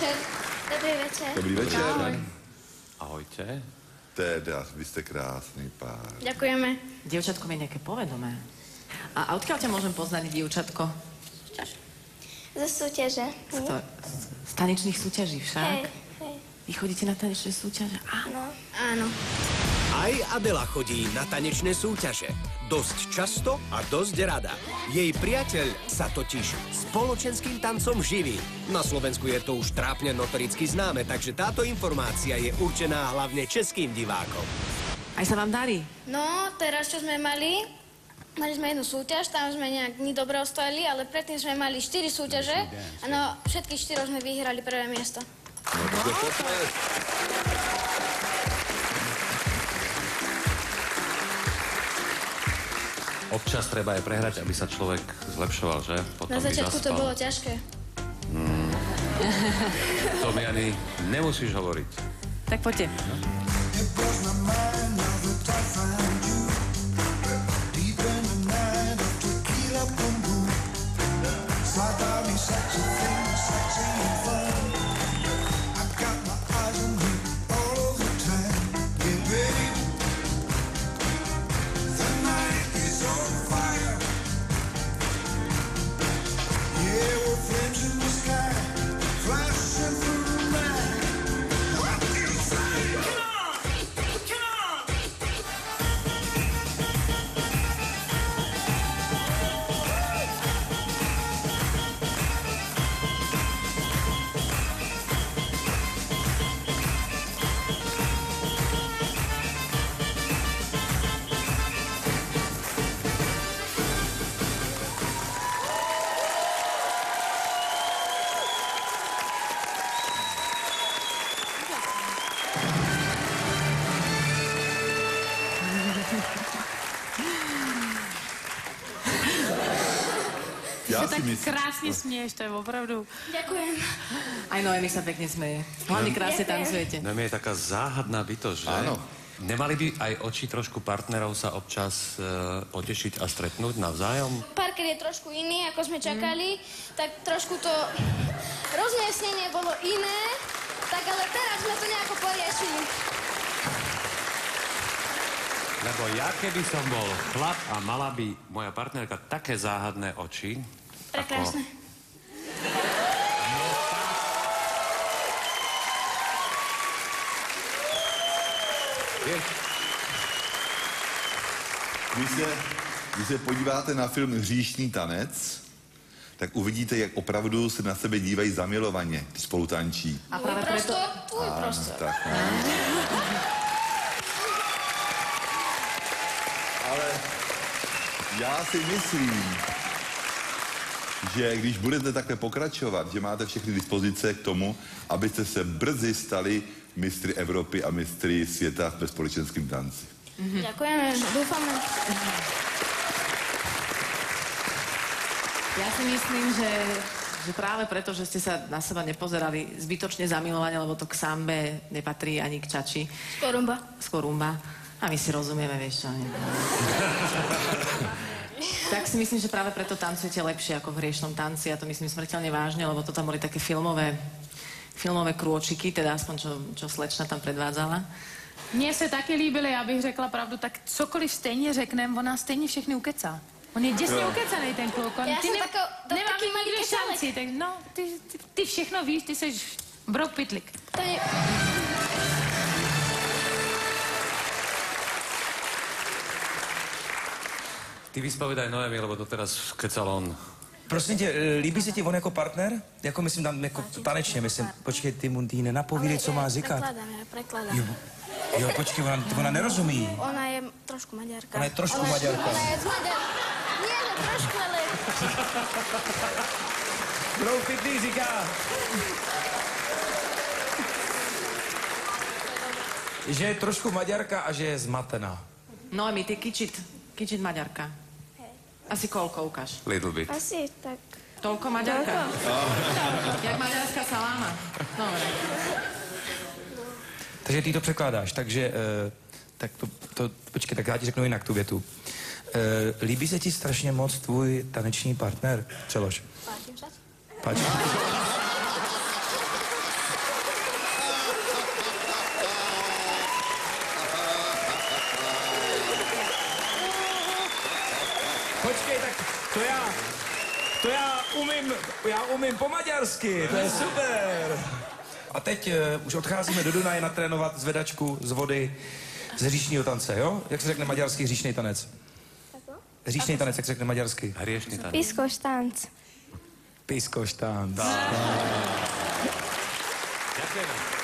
večer. Dobrý večer. Dobrý večer. Ahoj. Ahojte. Teda, vy ste krásny pár. Ďakujeme. Dievčatko mi je nejaké povedomé. A odkiaľ ťa môžem poznať, dievčatko? Zo súťaže. Z tanečných súťaží však? Hej. Vy chodíte na tanečné súťaže? Áno. Áno. Aj Adela chodí na tanečné súťaže. Dosť často a dosť rada. Jej priateľ sa totiž spoločenským tancom živí. Na Slovensku je to už trápne notoricky známe, takže táto informácia je určená hlavne českým divákom. Aj sa vám darí? No, teraz čo sme mali sme jednu súťaž, tam sme nejak dobre ostojili, ale predtým sme mali 4 súťaže a no, všetkých 4 sme vyhrali prvé miesto. Občas treba aj prehrať, aby sa človek zlepšoval, že? Potom Na začiatku to bolo ťažké. To mi ani nemusíš hovoriť. Tak poďte. Tak krásne smieš, to je opravdu. Ďakujem. Aj Noemi sa pekne smeje. Hlavne krásne tancujete. Noemi je taká záhadná bytosť, že? Áno. Nemali by aj oči trošku partnerov sa občas potešiť a stretnúť navzájom? Parker je trošku iný, ako sme čakali, tak trošku to rozmiestnenie bolo iné, tak ale teraz sme to nejako poriešili. Lebo ja keby som bol chlap a mala by moja partnerka také záhadné oči... Prekrásne. Když se podíváte na film Hříšný tanec, tak uvidíte, jak opravdu se na sebe dívají zamilovaně, když spolu tančí. A práve preto... Tvoj prostor. Tak, ale já si myslím, že když budete takhle pokračovat, že máte všechny dispozice k tomu, abyste se brzy stali mistry Evropy a mistry světa ve společenském tanci. Ďakujeme, dúfame. Ja si myslím, že práve preto, že ste sa na seba nepozerali zbytočne zamilovane, lebo to k sambe nepatrí ani k čači. Skôr rumba. A my si rozumieme, vieš čo. Tak si myslím, že práve preto tancujete lepšie ako v hriešnom tanci. Ja to myslím smrteľne vážne, lebo to tam boli také filmové krôčiky, teda aspoň čo slečna tam predvádzala. Mně se taky líbily, já bych řekla pravdu, tak cokoliv stejně řeknem, ona stejně všechny ukecá. On je děsně ukecanej, ten kluk. Nemáme nikdy šanci, tak no, ty všechno víš, ty seš Brok Pitlik. To je... Ty vyspovedaj Noemi, lebo to teraz kecal on. Prosím tě, líbí se ti on jako partner? Jako myslím tam, jako tanečně, myslím. Počkej, ty mu nenapovídej, co má říkat. Prekladám. Jo, počkej, ona nerozumí. Ona je trošku Maďarka. Ona je trošku Maďarka. Ona je z Maďarka. Nie, no trošku, ale... Brok Pitlik říká. Že je trošku Maďarka a že je zmatená. No a my, ty kičit Maďarka. Asi koľko, ukáž? Little bit. Asi tak... Toľko Maďarka? Jak maďarská saláma. Dobre. Takže ty to překládáš, takže... tak počkej, tak já ti řeknu jinak tu větu. Líbí se ti strašně moc tvůj taneční partner? Přelož. Páčim sa? Páči. Počkej, tak já umím po maďarsky, to je super. A teď už odcházíme do Dunaje natrénovat zvedačku z vody z hříšního tance, jo? Jak se řekne maďarsky hříšný tanec? Hříšný tanec, jak se řekne maďarsky? Hriešný tanec. Piskoštánc. Piskoštánc. Ďakujeme.